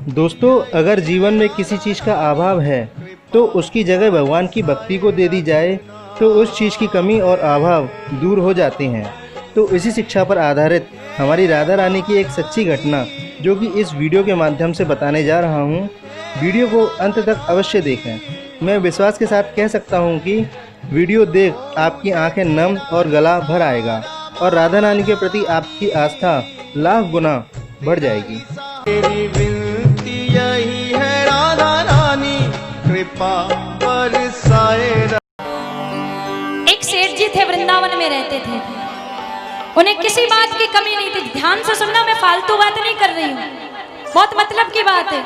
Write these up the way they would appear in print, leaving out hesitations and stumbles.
दोस्तों, अगर जीवन में किसी चीज़ का अभाव है तो उसकी जगह भगवान की भक्ति को दे दी जाए तो उस चीज़ की कमी और अभाव दूर हो जाते हैं। तो इसी शिक्षा पर आधारित हमारी राधा रानी की एक सच्ची घटना जो कि इस वीडियो के माध्यम से बताने जा रहा हूँ। वीडियो को अंत तक अवश्य देखें। मैं विश्वास के साथ कह सकता हूँ कि वीडियो देख आपकी आंखें नम और गला भर आएगा और राधा रानी के प्रति आपकी आस्था लाख गुना बढ़ जाएगी। तेरी विनती यही है राधा रानी, कृपा बरसाए। एक सेठ जी थे, वृंदावन में रहते थे। उन्हें किसी बात की कमी नहीं थी। ध्यान से सुनना, मैं फालतू बात नहीं कर रही हूँ, बहुत मतलब की बात है।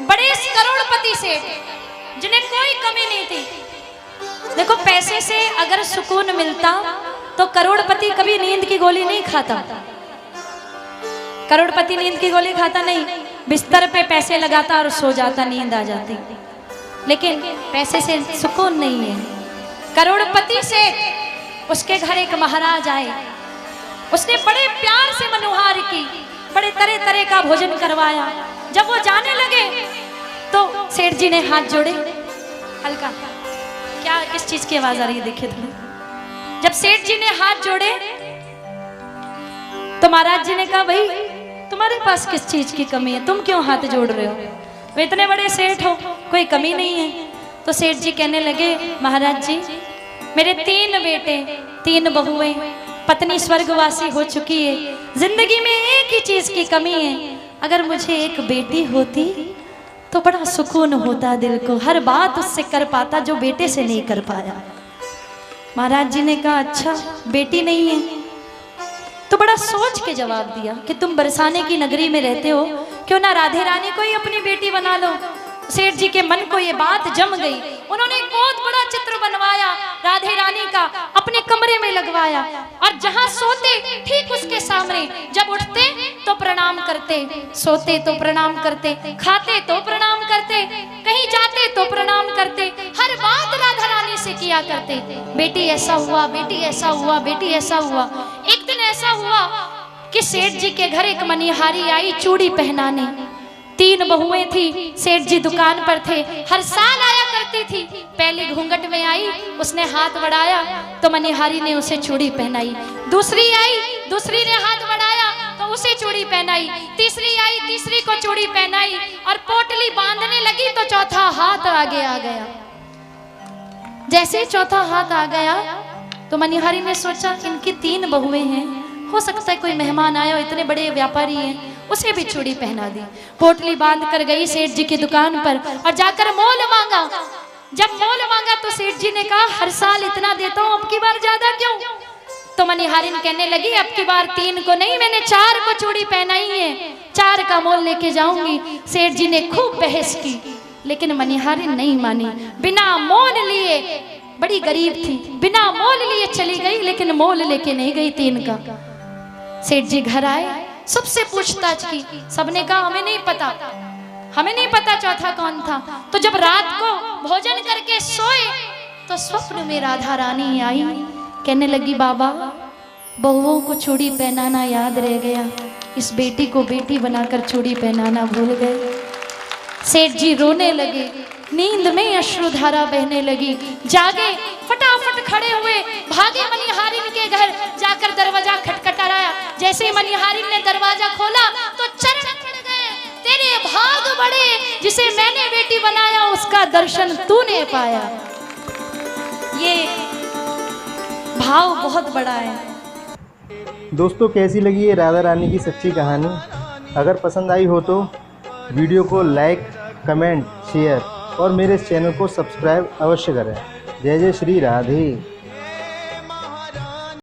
बड़े करोड़पति सेठ जिन्हें कोई कमी नहीं थी। देखो, पैसे से अगर सुकून मिलता तो करोड़पति कभी नींद की गोली नहीं खाता। करोड़पति नींद की गोली खाता नहीं, बिस्तर पे पैसे लगाता और सो जाता, नींद आ जाती। लेकिन पैसे से सुकून नहीं है। करोड़पति से उसके घर एक महाराज आए, उसने बड़े प्यार से मनुहार की, बड़े तरह तरह का भोजन करवाया। जब वो जाने लगे तो सेठ जी ने हाथ जोड़े। हल्का क्या, किस चीज की आवाज आ रही है देखिए थोड़ी। जब सेठ जी ने हाथ जोड़े तो महाराज जी ने कहा, भाई तुम्हारे पास किस चीज की कमी है, तुम क्यों हाथ जोड़ रहे हो? वे इतने बड़े सेठ हो, कोई कमी नहीं है। तो सेठ जी कहने लगे, महाराज जी मेरे 3 बेटे 3 बहुएं, पत्नी स्वर्गवासी हो चुकी है, जिंदगी में एक ही चीज की कमी है। अगर मुझे एक बेटी होती तो बड़ा सुकून होता दिल को, हर बात उससे कर पाता जो बेटे से नहीं कर पाया। महाराज जी ने कहा, अच्छा बेटी नहीं है? तो बड़ा सोच के जवाब दिया कि तुम बरसाने की नगरी में रहते हो, क्यों ना राधे रानी को ही अपनी बेटी बना लो। सेठ जी के मन को ये बात जम गई। उन्होंने एक बहुत बड़ा चित्र बनवाया राधे रानी का, अपने कमरे में लगवाया, और जहां सोते ठीक उसके सामने, जब उठते तो प्रणाम करते, सोते तो प्रणाम करते, खाते तो प्रणाम करते, कहीं जाते तो प्रणाम करते, हर बात राधा रानी से किया करते। बेटी ऐसा हुआ, बेटी ऐसा हुआ, बेटी ऐसा हुआ। एक दिन ऐसा हुआ कि सेठ जी के घर एक मनिहारी आई चूड़ी पहनाने। 3 बहुएं थी, सेठ जी दुकान पर थे, हर साल आया करती थी। पहले घूंघट में आई, उसने हाथ बढ़ाया तो मनिहारी ने उसे चूड़ी पहनाई। दूसरी आई, दूसरी ने हाथ बढ़ाया तो उसे चूड़ी पहनाई। तीसरी आई, तीसरी को चूड़ी पहनाई, और पोटली बांधने लगी तो चौथा हाथ आगे आ गया। जैसे चौथा हाथ आ गया तो मनिहारी ने सोचा, इनकी 3 बहुएं हैं, हो सकता है कोई मेहमान आया हो, इतने बड़े व्यापारी हैं, उसे भी चूड़ी पहना दी। पोटली बांध कर गई सेठ जी की दुकान पर और जाकर मोल मांगा। जब मोल मांगा तो सेठ जी ने कहा, हर साल इतना देता हूँ, अब की बार ज्यादा क्यों? तो मनिहारिन कहने लगी, अब की बार 3 को नहीं, मैंने 4 को चूड़ी पहनाई है, 4 का मोल लेके जाऊंगी। सेठ जी ने खूब बहस की, लेकिन मनिहारिन नहीं मानी। बिना मोल लिए, बड़ी गरीब थी, बिना मोल लिए चली गई, लेकिन मोल लेके नहीं गई 3 का। सेठ जी घर आए, सबसे पूछताछ की, सबने कहा हमें नहीं पता, हमें नहीं पता चौथा कौन था। तो जब रात को भोजन करके सोए तो स्वप्न में राधा रानी आई, कहने लगी, बाबा बहुओं को चूड़ी पहनाना याद रह गया, इस बेटी को बेटी बनाकर चूड़ी पहनाना भूल गए। सेठ जी रोने लगे, नींद में अश्रुधारा बहने लगी। जागे, फटाफट खड़े हुए, भागे मनिहारिन के घर, जाकर दरवाजा खटखटाया। जैसे ही मनिहारिन ने दरवाजा खोला तो चरण पड़ गए, तेरे भाग बड़े, जिसे मैंने बेटी बनाया उसका दर्शन तूने पाया। ये भाव बहुत बड़ा है। दोस्तों, कैसी लगी ये राधा रानी की सच्ची कहानी? अगर पसंद आई हो तो वीडियो को लाइक, कमेंट, शेयर और मेरे चैनल को सब्सक्राइब अवश्य करें। जय जय श्री राधे।